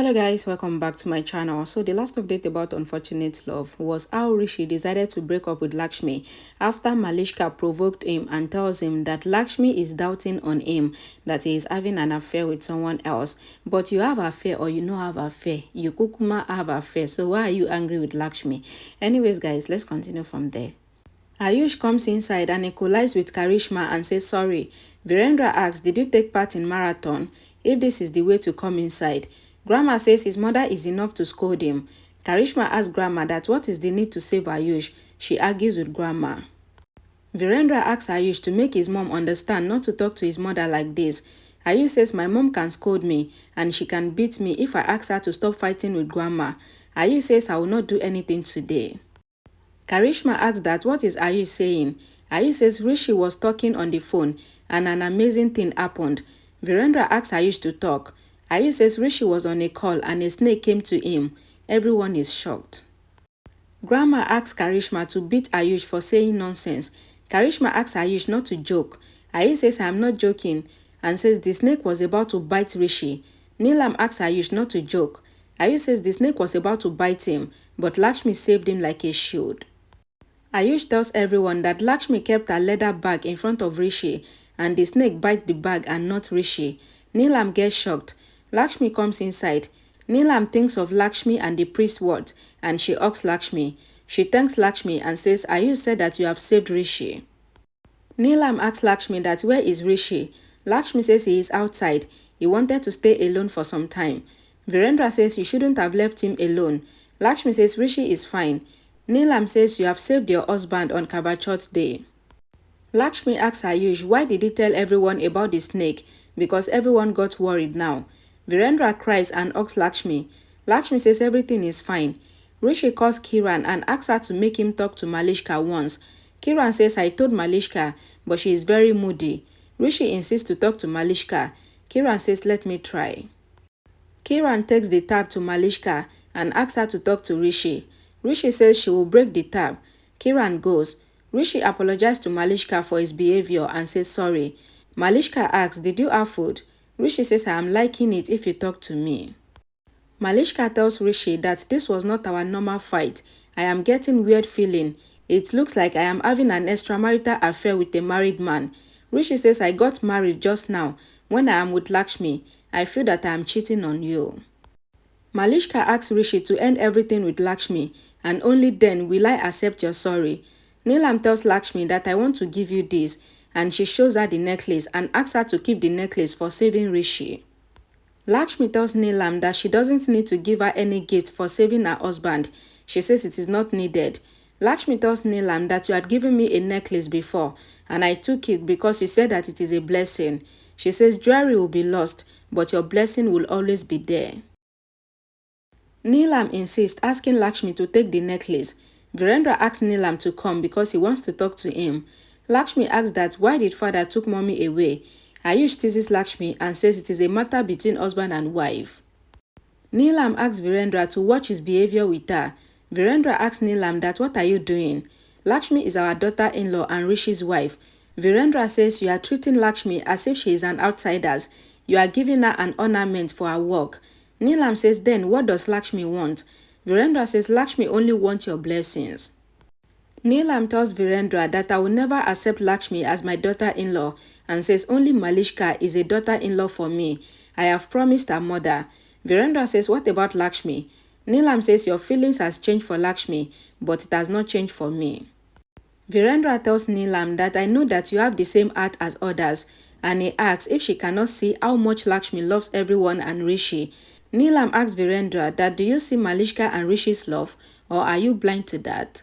Hello guys, welcome back to my channel. So the last update about unfortunate love was how Rishi decided to break up with Lakshmi after Malishka provoked him and tells him that Lakshmi is doubting on him, that he is having an affair with someone else. But you have an affair or you no have an affair. You kukuma have an affair. So why are you angry with Lakshmi? Anyways guys, let's continue from there. Ayush comes inside and he collides with Karishma and says sorry. Virendra asks, did you take part in marathon? If this is the way to come inside. Grandma says his mother is enough to scold him. Karishma asks Grandma that what is the need to save Ayush. She argues with Grandma. Virendra asks Ayush to make his mom understand not to talk to his mother like this. Ayush says my mom can scold me and she can beat me if I ask her to stop fighting with Grandma. Ayush says I will not do anything today. Karishma asks that what is Ayush saying? Ayush says Rishi was talking on the phone and an amazing thing happened. Virendra asks Ayush to talk. Ayush says Rishi was on a call and a snake came to him. Everyone is shocked. Grandma asks Karishma to beat Ayush for saying nonsense. Karishma asks Ayush not to joke. Ayush says I am not joking and says the snake was about to bite Rishi. Neelam asks Ayush not to joke. Ayush says the snake was about to bite him, but Lakshmi saved him like a shield. Ayush tells everyone that Lakshmi kept her leather bag in front of Rishi and the snake bite the bag and not Rishi. Neelam gets shocked. Lakshmi comes inside. Neelam thinks of Lakshmi and the priest's words and she asks Lakshmi. She thanks Lakshmi and says, Ayush said that you have saved Rishi. Neelam asks Lakshmi that where is Rishi? Lakshmi says he is outside. He wanted to stay alone for some time. Virendra says you shouldn't have left him alone. Lakshmi says Rishi is fine. Neelam says you have saved your husband on Kabachot Day. Lakshmi asks Ayush why did he tell everyone about the snake because everyone got worried now. Virendra cries and asks Lakshmi. Lakshmi says everything is fine. Rishi calls Kiran and asks her to make him talk to Malishka once. Kiran says I told Malishka, but she is very moody. Rishi insists to talk to Malishka. Kiran says let me try. Kiran takes the tab to Malishka and asks her to talk to Rishi. Rishi says she will break the tab. Kiran goes. Rishi apologizes to Malishka for his behavior and says sorry. Malishka asks, did you have food? Rishi says I am liking it if you talk to me. Malishka tells Rishi that this was not our normal fight. I am getting weird feeling. It looks like I am having an extramarital affair with a married man. Rishi says I got married just now. When I am with Lakshmi, I feel that I am cheating on you. Malishka asks Rishi to end everything with Lakshmi and only then will I accept your sorry. Neelam tells Lakshmi that I want to give you this and she shows her the necklace and asks her to keep the necklace for saving Rishi. Lakshmi tells Neelam that she doesn't need to give her any gift for saving her husband. She says it is not needed. Lakshmi tells Neelam that you had given me a necklace before and I took it because you said that it is a blessing. She says jewelry will be lost but your blessing will always be there. Neelam insists, asking Lakshmi to take the necklace. Virendra asks Neelam to come because he wants to talk to him. Lakshmi asks that why did father took mommy away. Ayush teases Lakshmi and says it is a matter between husband and wife. Neelam asks Virendra to watch his behavior with her. Virendra asks Neelam that what are you doing? Lakshmi is our daughter-in-law and Rishi's wife. Virendra says you are treating Lakshmi as if she is an outsider. You are giving her an ornament for her work. Neelam says then what does Lakshmi want? Virendra says Lakshmi only wants your blessings. Neelam tells Virendra that I will never accept Lakshmi as my daughter-in-law and says only Malishka is a daughter-in-law for me. I have promised her mother. Virendra says what about Lakshmi? Neelam says your feelings has changed for Lakshmi but it has not changed for me. Virendra tells Neelam that I know that you have the same heart as others and he asks if she cannot see how much Lakshmi loves everyone and Rishi. Neelam asks Virendra that do you see Malishka and Rishi's love or are you blind to that?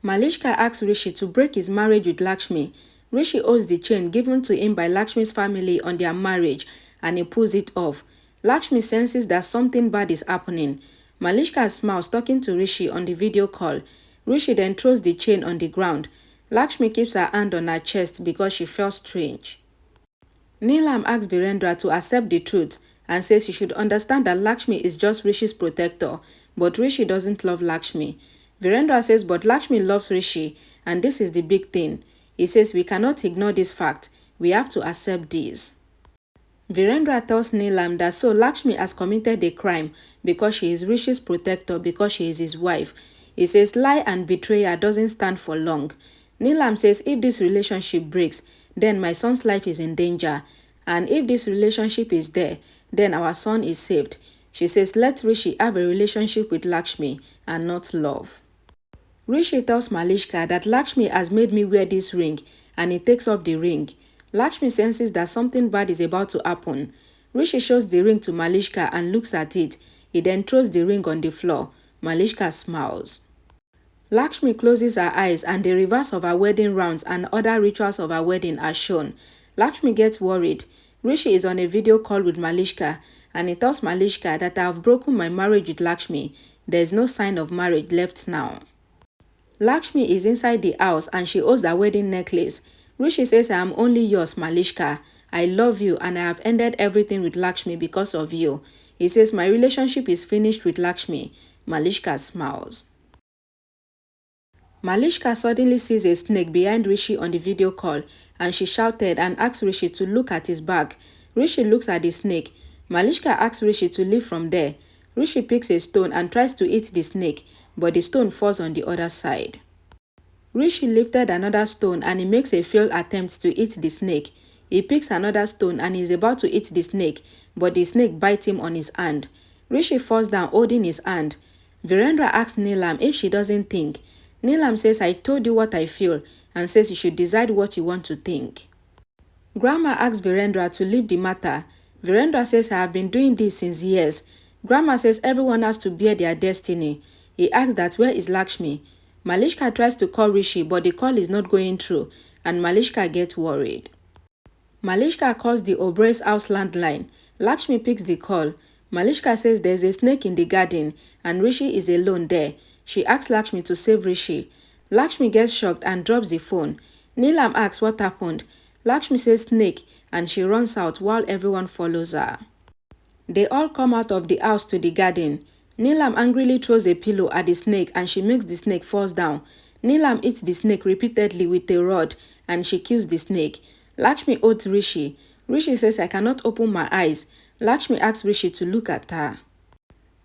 Malishka asks Rishi to break his marriage with Lakshmi. Rishi owes the chain given to him by Lakshmi's family on their marriage and he pulls it off. Lakshmi senses that something bad is happening. Malishka smiles talking to Rishi on the video call. Rishi then throws the chain on the ground. Lakshmi keeps her hand on her chest because she felt strange. Neelam asks Virendra to accept the truth and says she should understand that Lakshmi is just Rishi's protector, but Rishi doesn't love Lakshmi. Virendra says but Lakshmi loves Rishi and this is the big thing. He says we cannot ignore this fact. We have to accept this. Virendra tells Neelam that so Lakshmi has committed a crime because she is Rishi's protector because she is his wife. He says lie and betrayal doesn't stand for long. Neelam says if this relationship breaks, then my son's life is in danger. And if this relationship is there, then our son is saved. She says let Rishi have a relationship with Lakshmi and not love. Rishi tells Malishka that Lakshmi has made me wear this ring and he takes off the ring. Lakshmi senses that something bad is about to happen. Rishi shows the ring to Malishka and looks at it. He then throws the ring on the floor. Malishka smiles. Lakshmi closes her eyes and the reverse of her wedding rounds and other rituals of her wedding are shown. Lakshmi gets worried. Rishi is on a video call with Malishka and he tells Malishka that I have broken my marriage with Lakshmi. There is no sign of marriage left now. Lakshmi is inside the house and she holds her wedding necklace. Rishi says I am only yours, Malishka. I love you and I have ended everything with Lakshmi because of you. He says my relationship is finished with Lakshmi. Malishka smiles. Malishka suddenly sees a snake behind Rishi on the video call and she shouted and asked Rishi to look at his back. Rishi looks at the snake. Malishka asks Rishi to leave from there. Rishi picks a stone and tries to eat the snake, but the stone falls on the other side. Rishi lifted another stone and he makes a failed attempt to eat the snake. He picks another stone and is about to eat the snake, but the snake bites him on his hand. Rishi falls down holding his hand. Virendra asks Neelam if she doesn't think. Neelam says I told you what I feel and says you should decide what you want to think. Grandma asks Virendra to leave the matter. Virendra says I have been doing this since years. Grandma says everyone has to bear their destiny. He asks that where is Lakshmi? Malishka tries to call Rishi but the call is not going through and Malishka gets worried. Malishka calls the Oberой's house landline. Lakshmi picks the call. Malishka says there's a snake in the garden and Rishi is alone there. She asks Lakshmi to save Rishi. Lakshmi gets shocked and drops the phone. Neelam asks what happened. Lakshmi says snake and she runs out while everyone follows her. They all come out of the house to the garden. Neelam angrily throws a pillow at the snake and she makes the snake fall down. Neelam eats the snake repeatedly with a rod and she kills the snake. Lakshmi holds Rishi. Rishi says I cannot open my eyes. Lakshmi asks Rishi to look at her.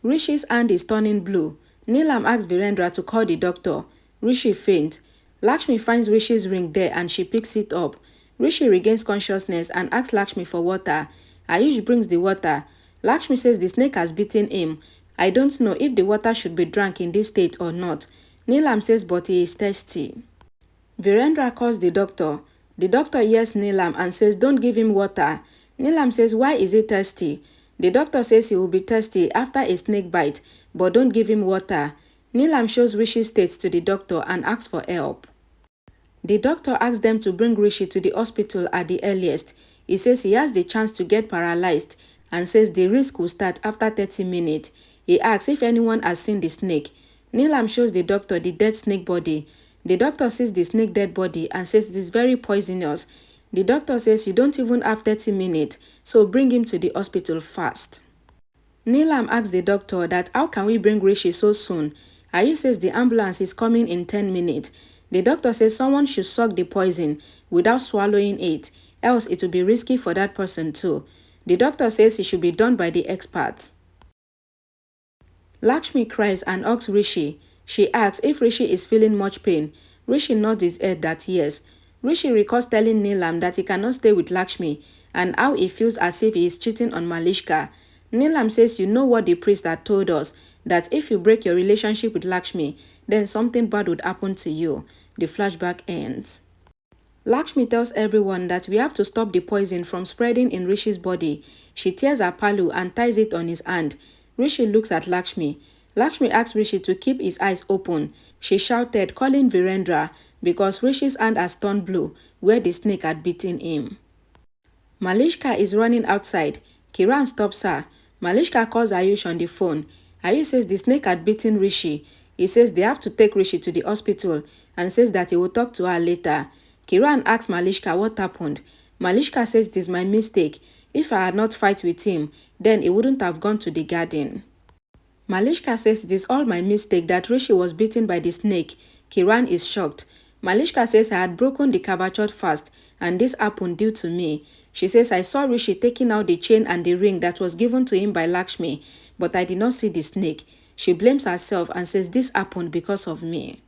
Rishi's hand is turning blue. Neelam asks Virendra to call the doctor. Rishi faints. Lakshmi finds Rishi's ring there and she picks it up. Rishi regains consciousness and asks Lakshmi for water. Ayush brings the water. Lakshmi says the snake has bitten him. I don't know if the water should be drunk in this state or not. Neelam says but he is thirsty. Virendra calls the doctor. The doctor hears Neelam and says don't give him water. Neelam says why is he thirsty? The doctor says he will be thirsty after a snake bite, but don't give him water. Neelam shows Rishi's state to the doctor and asks for help. The doctor asks them to bring Rishi to the hospital at the earliest. He says he has the chance to get paralyzed and says the risk will start after 30 minutes. He asks if anyone has seen the snake. Neelam shows the doctor the dead snake body. The doctor sees the snake dead body and says it is very poisonous. The doctor says you don't even have 30 minutes, so bring him to the hospital fast. Neelam asks the doctor that how can we bring Rishi so soon? Ayush says the ambulance is coming in 10 minutes. The doctor says someone should suck the poison without swallowing it, else it will be risky for that person too. The doctor says it should be done by the experts. Lakshmi cries and asks Rishi. She asks if Rishi is feeling much pain. Rishi nods his head that yes. Rishi recalls telling Neelam that he cannot stay with Lakshmi and how he feels as if he is cheating on Malishka. Neelam says you know what the priest had told us, that if you break your relationship with Lakshmi, then something bad would happen to you. The flashback ends. Lakshmi tells everyone that we have to stop the poison from spreading in Rishi's body. She tears her palu and ties it on his hand. Rishi looks at Lakshmi. Lakshmi asks Rishi to keep his eyes open. She shouted, calling Virendra, because Rishi's hand has turned blue, where the snake had bitten him. Malishka is running outside. Kiran stops her. Malishka calls Ayush on the phone. Ayush says the snake had bitten Rishi. He says they have to take Rishi to the hospital and says that he will talk to her later. Kiran asks Malishka what happened. Malishka says it is my mistake. If I had not fight with him, then he wouldn't have gone to the garden. Malishka says it is all my mistake that Rishi was bitten by the snake. Kiran is shocked. Malishka says I had broken the Kavachot fast and this happened due to me. She says I saw Rishi taking out the chain and the ring that was given to him by Lakshmi, but I did not see the snake. She blames herself and says this happened because of me.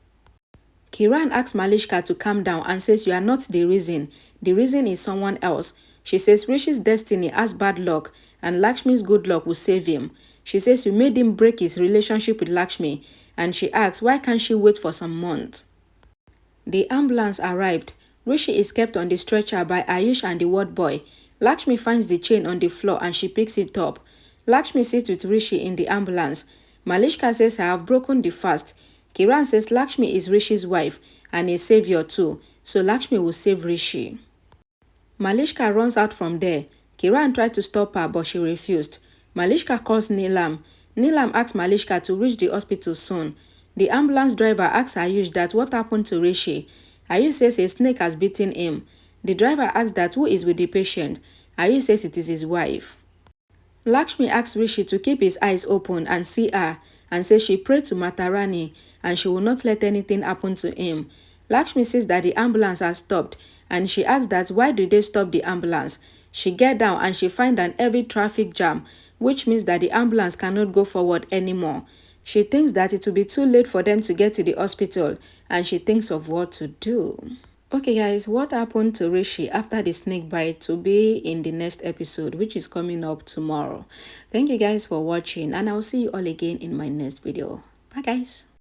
Kiran asks Malishka to calm down and says you are not the reason. The reason is someone else. She says Rishi's destiny has bad luck and Lakshmi's good luck will save him. She says you made him break his relationship with Lakshmi and she asks why can't she wait for some months. The ambulance arrived. Rishi is kept on the stretcher by Ayush and the ward boy. Lakshmi finds the chain on the floor and she picks it up. Lakshmi sits with Rishi in the ambulance. Malishka says I have broken the fast. Kiran says Lakshmi is Rishi's wife and a savior too, so Lakshmi will save Rishi. Malishka runs out from there. Kiran tried to stop her but she refused. Malishka calls Neelam. Neelam asks Malishka to reach the hospital soon. The ambulance driver asks Ayush that what happened to Rishi. Ayush says a snake has bitten him. The driver asks that who is with the patient. Ayush says it is his wife. Lakshmi asks Rishi to keep his eyes open and see her and says she prayed to Matarani and she will not let anything happen to him. Lakshmi says that the ambulance has stopped and she asks that why did they stop the ambulance. She gets down and she finds an heavy traffic jam, which means that the ambulance cannot go forward anymore. She thinks that it will be too late for them to get to the hospital and she thinks of what to do. Okay guys, what happened to Rishi after the snake bite will be in the next episode, which is coming up tomorrow. Thank you guys for watching and I'll see you all again in my next video. Bye guys.